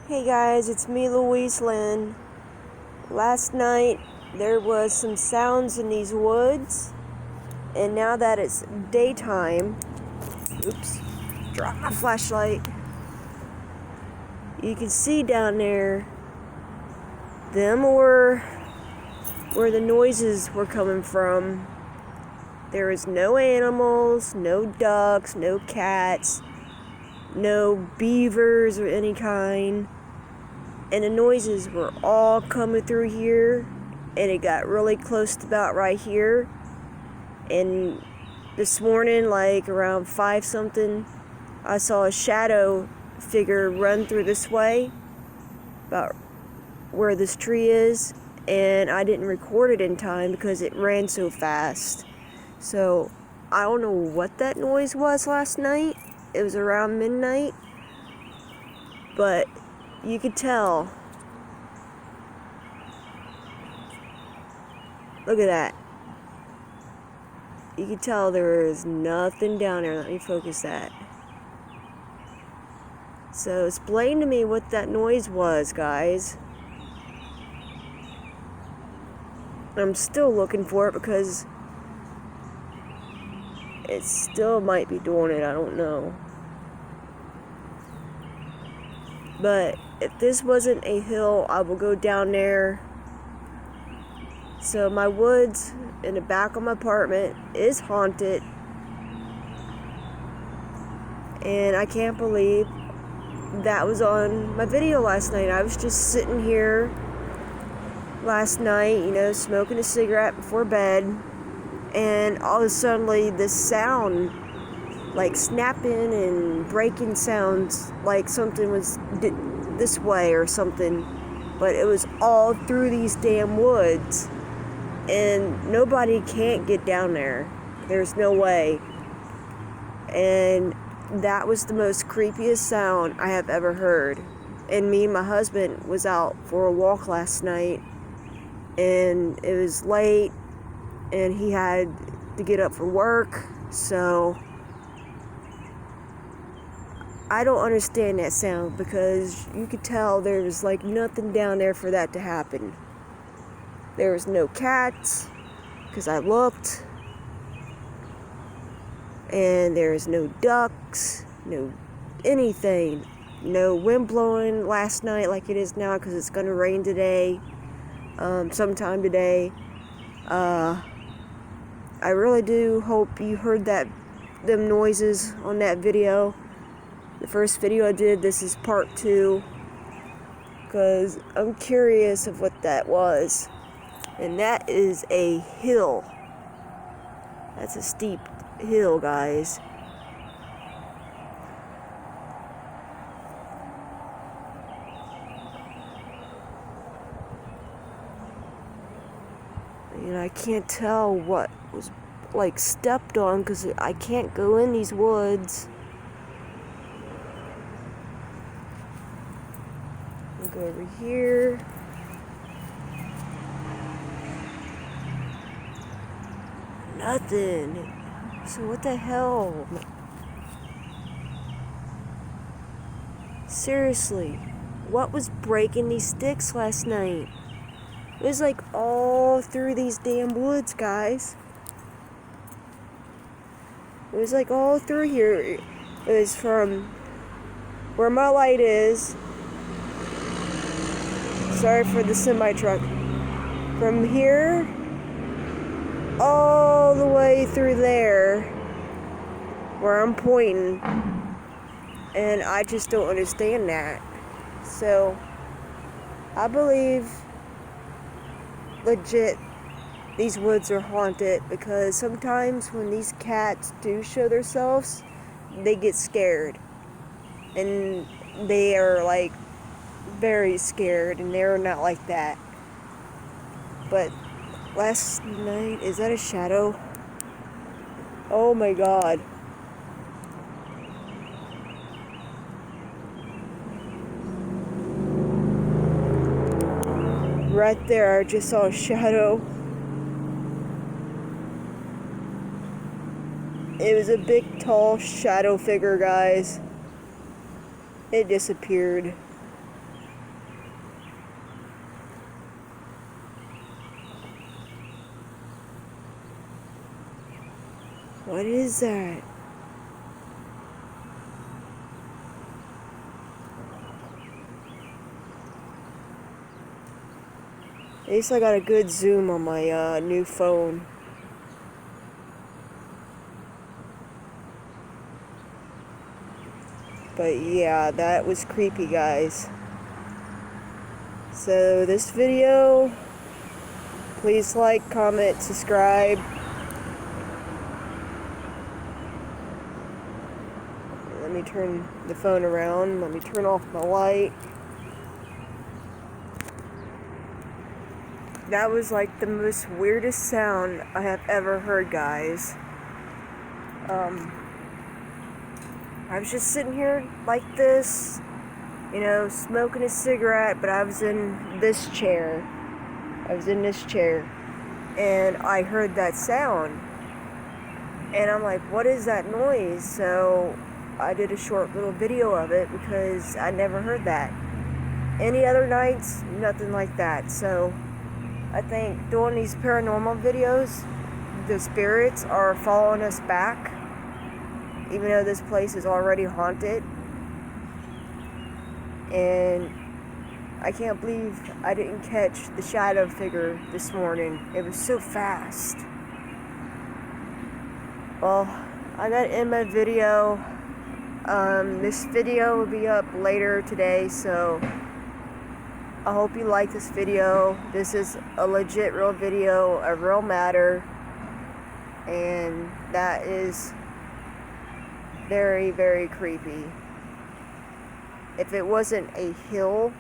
Hey guys, it's me, Louise Lynn. Last night there was some sounds in these woods, and now that it's daytime, oops, dropped my flashlight. You can see down there, them were where the noises were coming from. There was no animals, no ducks, no cats, no beavers or any kind. And the noises were all coming through here, and it got really close to about right here. And this morning, like around 5 something, I saw a shadow figure run through this way, about where this tree is, and I didn't record it in time because it ran so fast. So I don't know what that noise was last night. It was around midnight, but you could tell. Look at that. You could tell there is nothing down there. Let me focus that. So explain to me what that noise was, guys. I'm still looking for it because it still might be doing it. I don't know. But if this wasn't a hill, I will go down there. So my woods in the back of my apartment is haunted. And I can't believe that was on my video last night. I was just sitting here last night, smoking a cigarette before bed. And all of a sudden, this sound, like snapping and breaking sounds, like something was this way or something. But it was all through these damn woods. And nobody can't get down there. There's no way. And that was the most creepiest sound I have ever heard. And me and my husband was out for a walk last night, and it was late, and he had to get up for work, so I don't understand that sound, because you could tell there was nothing down there for that to happen. There was no cats, because I looked, and there's no ducks, no anything, no wind blowing last night like it is now, because it's going to rain today, sometime today. I really do hope you heard them noises on that video. The first video I did, this is part 2, because I'm curious of what that was. And that is a hill. That's a steep hill, guys. And I can't tell what was stepped on, because I can't go in these woods. I'll go over here. Nothing. So what the hell? Seriously, what was breaking these sticks last night? It was all through these damn woods, guys. It was all through here. It was from where my light is. Sorry for the semi-truck. From here all the way through there where I'm pointing, and I just don't understand that. So I believe legit these woods are haunted, because sometimes when these cats do show themselves, they get scared, and they are very scared, and they're not like that. But last night, is that a shadow? Oh my god. Right there, I just saw a shadow. It was a big, tall shadow figure, guys. It disappeared. What is that? At least I got a good zoom on my new phone. But yeah, that was creepy, guys. So this video, please like, comment, subscribe. Let me turn the phone around. Let me turn off my light. That was like the most weirdest sound I have ever heard, guys. I was just sitting here like this, you know, smoking a cigarette, but I was in this chair. And I heard that sound. And I'm like, what is that noise? So I did a short little video of it because I never heard that. Any other nights, nothing like that. So I think doing these paranormal videos, the spirits are following us back, even though this place is already haunted. And I can't believe I didn't catch the shadow figure this morning. It was so fast. Well, I gotta end my video. This video will be up later today, so I hope you like this video. This is a legit real video, a real matter, and that is very, very creepy. If it wasn't a hill,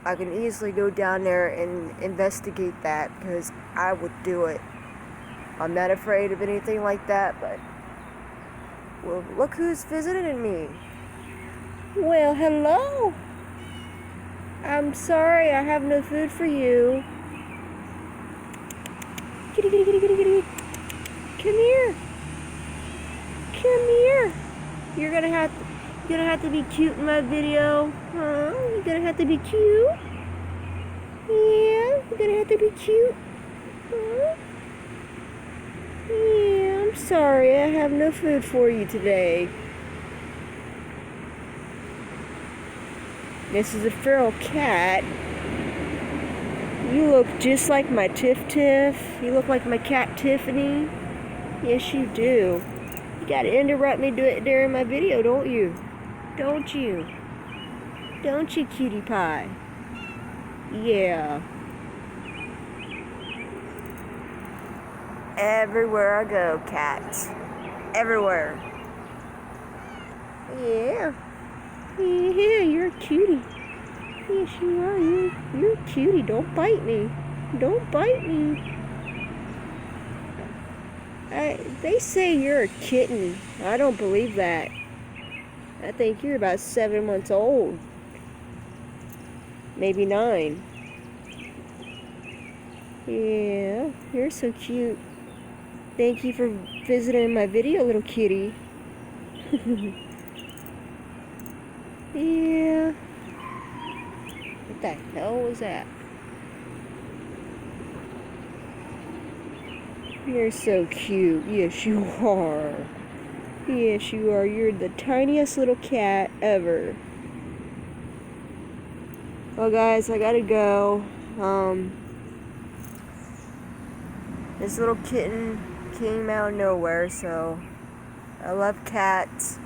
I can easily go down there and investigate that, because I would do it. I'm not afraid of anything like that, but well, look who's visiting me. Well, hello. I'm sorry, I have no food for you. Kitty, kitty, kitty, kitty, kitty. Come here. Come here. You're gonna have to be cute in my video. Huh? You're gonna have to be cute. Yeah, you're gonna have to be cute. Huh? Yeah, I'm sorry, I have no food for you today. This is a feral cat. You look just like my Tiff. You look like my cat Tiffany. Yes, you do. You gotta interrupt me during my video, don't you? Don't you? Don't you, cutie pie? Yeah. Everywhere I go, cats. Everywhere. Yeah. Yeah, you're a cutie. Yes, you are. You're a cutie. Don't bite me. Don't bite me. They say you're a kitten. I don't believe that. I think you're about 7 months old. Maybe 9. Yeah, you're so cute. Thank you for visiting my video, little kitty. Yeah. What the hell was that? You're so cute. Yes, you are. Yes, you are. You're the tiniest little cat ever. Well, guys, I gotta go. This little kitten came out of nowhere, so I love cats.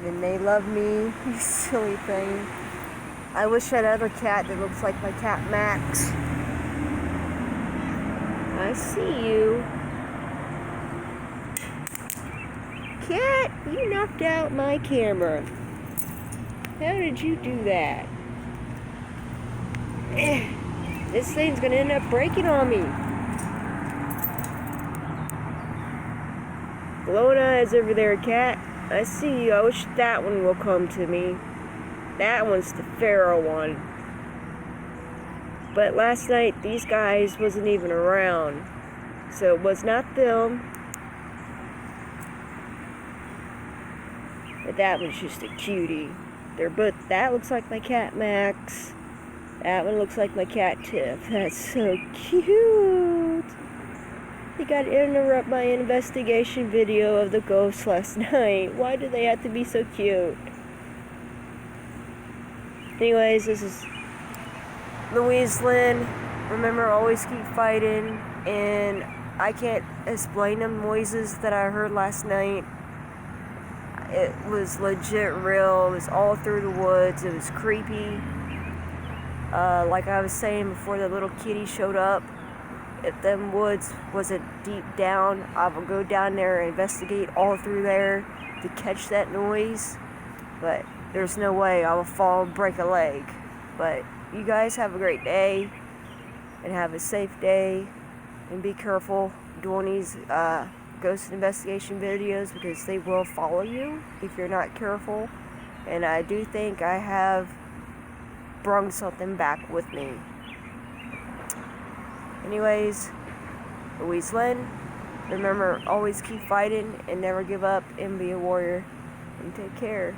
And they love me, you silly thing. I wish I had another cat that looks like my cat Max. I see you. Cat, you knocked out my camera. How did you do that? This thing's gonna end up breaking on me. Glowing eyes over there, cat. I see you. I wish that one will come to me. That one's the feral one. But last night, these guys wasn't even around. So it was not them. But that one's just a cutie. They're both, that looks like my cat Max. That one looks like my cat Tiff. That's so cute. They got to interrupt my investigation video of the ghost last night. Why do they have to be so cute? Anyways, this is Louise Lynn. Remember, always keep fighting. And I can't explain the noises that I heard last night. It was legit real. It was all through the woods. It was creepy. Like I was saying before the little kitty showed up, if them woods wasn't deep down, I would go down there and investigate all through there to catch that noise. But there's no way I will fall and break a leg. But you guys have a great day and have a safe day, and be careful doing these ghost investigation videos, because they will follow you if you're not careful. And I do think I have brung something back with me. Anyways, Louise Lynn, remember, always keep fighting and never give up, and be a warrior. And take care.